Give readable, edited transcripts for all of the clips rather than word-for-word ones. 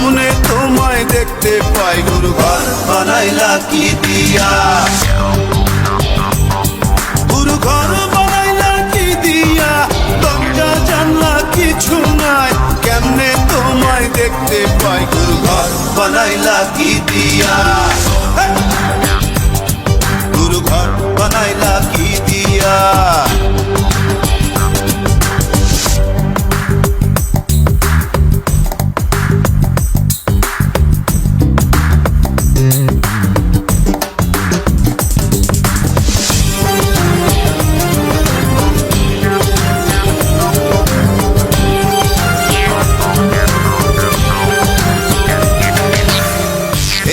সামনে তোমায় দেখতে পাই গুরু ঘর বানাইলা কি দিয়া, গুরু ঘর বানাইলা কি দিয়া, দরজা জানলা কিছু নাই, কেমনে তোমায় দেখতে পাই গুরু ঘর বানাইলা কি দিয়া, গুরু ঘর বানাইলা কি দিয়া।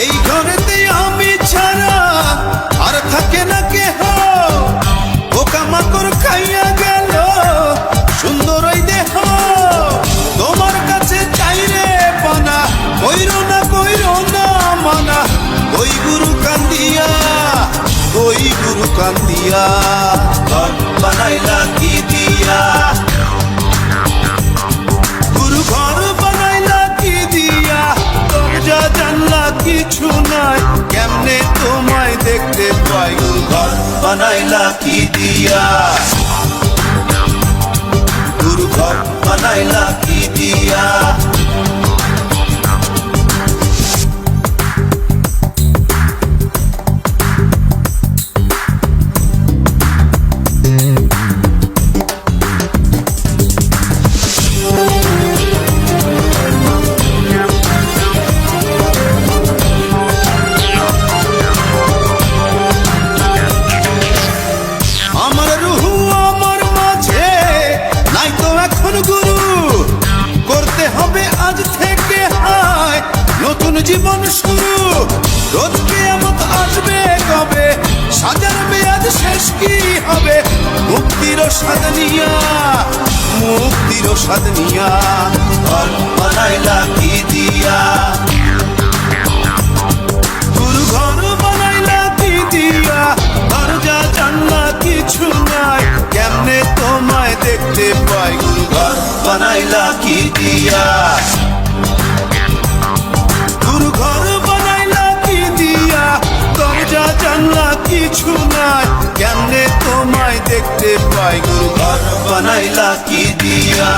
এই ঘরেতে আমি ছাড়া আর থাকে না কেহ, পোকামাকড় খাইয়া গেল সুন্দর ওই দেহ, তোমার কাছে চাই রে পানা, কইরো না মানা, ওই গুরু কান্দিয়া, ওই গুরু কান্দিয়া, ঘর বানাইলা কি দিয়া, গুরু ঘর বানাইলা কি দিয়া, দরজা জানলা কিছু নাই, কেমনে তোমায় দেখতে পাই গুরু ঘর বানাইলা কি দিয়া, গুরু ঘর বানাইলা কি দিয়া। আমার রুহু আমার মাঝে নাই তো এখন গুরু, করতে হবে আজ থেকে হায় নতুন জীবন শুরু, রোজ কিয়ামত আসবে কবে, সাজার মেয়াদ শেষ কি হবে, মুক্তির স্বাদ নিয়া, মুক্তির স্বাদ নিয়া, ঘর বানাইলা কি দিয়া, গুরু ঘর বানাইলা কি দিয়া, দরজা জানলা কিছু নাই, কেমনে তোমায় দেখতে পাই গুরু ঘর বানাইলা কি দিয়া, গুরু ঘর বানাইলা কি দিয়া, দরজা জানলা কিছু নাই, কেমনে তোমায় দেখতে পাই গুরু ঘর বানাইলা কি দিয়া।